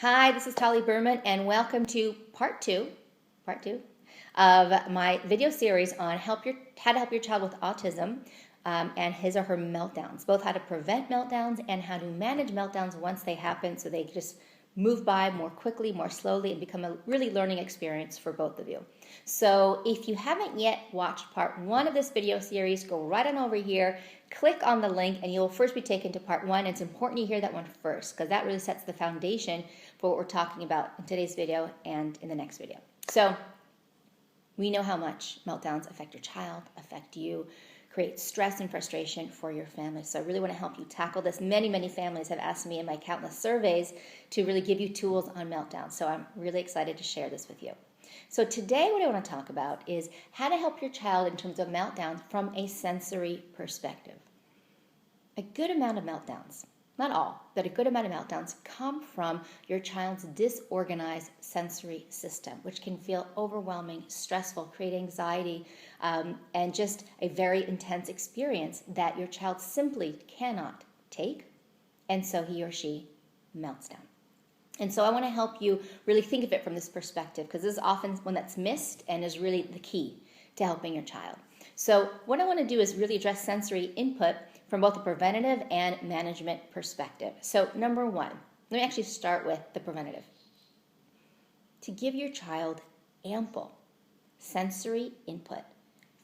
Hi, this is Tali Berman, and welcome to part two of my video series on how to help your child with autism and his or her meltdowns, both how to prevent meltdowns and how to manage meltdowns once they happen so they just move by more quickly, more slowly, and become a really learning experience for both of you. So if you haven't yet watched part one of this video series, go right on over here, click on the link, and you'll first be taken to part one. It's important you hear that one first because that really sets the foundation for what we're talking about in today's video and in the next video. So we know how much meltdowns affect your child, affect you, create stress and frustration for your family. So I really want to help you tackle this. Many families have asked me in my countless surveys to really give you tools on meltdowns. So I'm really excited to share this with you. So today what I want to talk about is how to help your child in terms of meltdowns from a sensory perspective. A good amount of meltdowns, not all, but a good amount of meltdowns come from your child's disorganized sensory system, which can feel overwhelming, stressful, create anxiety, and just a very intense experience that your child simply cannot take, and so he or she melts down. And so I want to help you really think of it from this perspective because this is often one that's missed and is really the key to helping your child. So what I want to do is really address sensory input from both a preventative and management perspective. So number one, let me actually start with the preventative. To give your child ample sensory input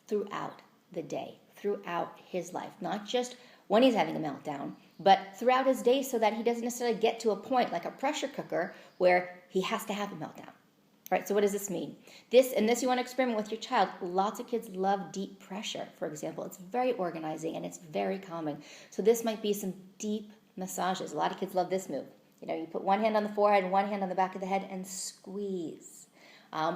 throughout the day, throughout his life, not just when he's having a meltdown, but throughout his day so that he doesn't necessarily get to a point like a pressure cooker where he has to have a meltdown. All right, so what does this mean? This you want to experiment with your child. Lots of kids love deep pressure, for example. It's very organizing and it's very calming. So this might be some deep massages. A lot of kids love this move. You put one hand on the forehead and one hand on the back of the head and squeeze.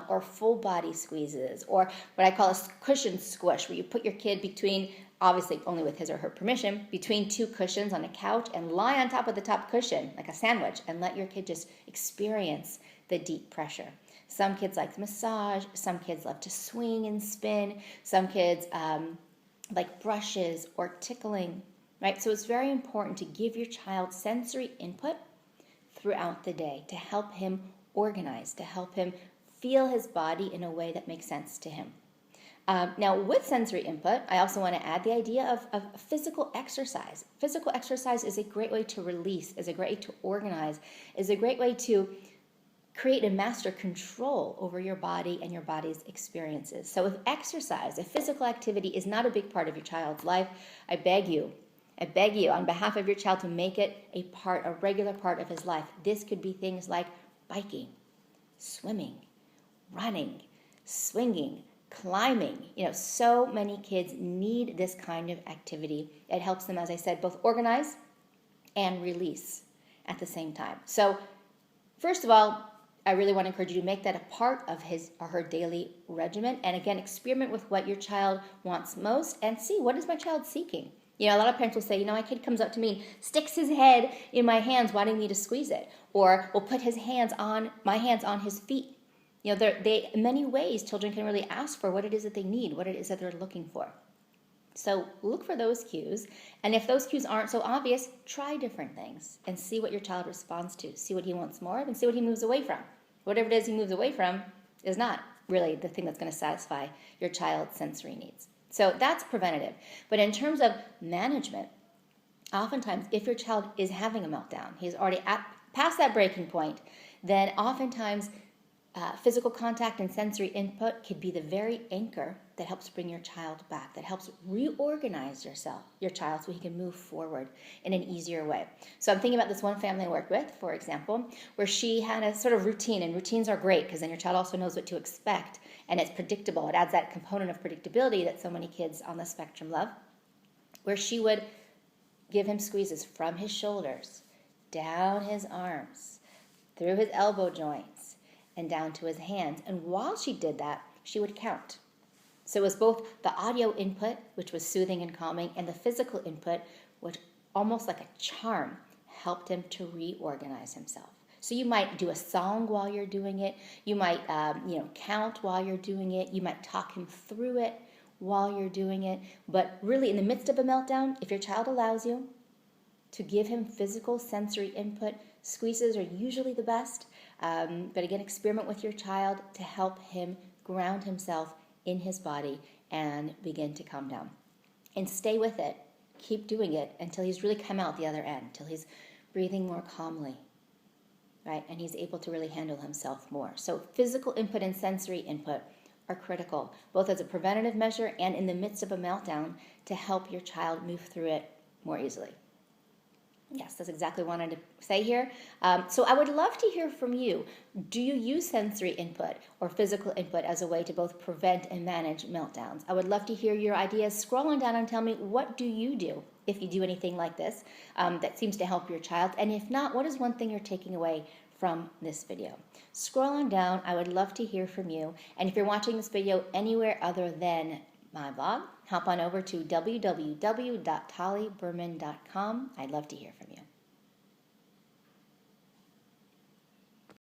Or full body squeezes, or what I call a cushion squish, where you put your kid between, obviously only with his or her permission, between two cushions on a couch and lie on top of the top cushion like a sandwich and let your kid just experience the deep pressure. Some kids like massage, some kids love to swing and spin, some kids like brushes or tickling, right? So it's very important to give your child sensory input throughout the day to help him organize, to help him feel his body in a way that makes sense to him. Now, with sensory input, I also want to add the idea of physical exercise. Physical exercise is a great way to release, is a great way to organize, is a great way to create and master control over your body and your body's experiences. So if exercise, if physical activity is not a big part of your child's life, I beg you on behalf of your child to make it a regular part of his life. This could be things like biking, swimming, running, swinging, climbing. So many kids need this kind of activity. It helps them, as I said, both organize and release at the same time. So first of all, I really want to encourage you to make that a part of his or her daily regimen. And again, experiment with what your child wants most and see, what is my child seeking? A lot of parents will say, my kid comes up to me and sticks his head in my hands wanting me to squeeze it. Or will put my hands on his feet. In many ways, children can really ask for what it is that they need, what it is that they're looking for. So look for those cues. And if those cues aren't so obvious, try different things and see what your child responds to. See what he wants more of and see what he moves away from. Whatever it is he moves away from is not really the thing that's going to satisfy your child's sensory needs. So that's preventative. But in terms of management, oftentimes if your child is having a meltdown, he's already past that breaking point, then oftentimes physical contact and sensory input could be the very anchor that helps bring your child back, that helps reorganize your child, so he can move forward in an easier way. So I'm thinking about this one family I worked with, for example, where she had a sort of routine, and routines are great because then your child also knows what to expect, and it's predictable. It adds that component of predictability that so many kids on the spectrum love, where she would give him squeezes from his shoulders, down his arms, through his elbow joints, and down to his hands. And while she did that, she would count. So it was both the audio input, which was soothing and calming, and the physical input, which almost like a charm, helped him to reorganize himself. So you might do a song while you're doing it. You might count while you're doing it. You might talk him through it while you're doing it. But really, in the midst of a meltdown, if your child allows you, to give him physical sensory input. Squeezes are usually the best, but again, experiment with your child to help him ground himself in his body and begin to calm down. And stay with it. Keep doing it until he's really come out the other end, until he's breathing more calmly, right? And he's able to really handle himself more. So physical input and sensory input are critical, both as a preventative measure and in the midst of a meltdown to help your child move through it more easily. Yes, that's exactly what I wanted to say here. So I would love to hear from you. Do you use sensory input or physical input as a way to both prevent and manage meltdowns? I would love to hear your ideas. Scroll on down and tell me, what do you do if you do anything like this that seems to help your child? And if not, what is one thing you're taking away from this video? Scroll on down. I would love to hear from you. And if you're watching this video anywhere other than my blog, hop on over to www.taliberman.com. I'd love to hear from you.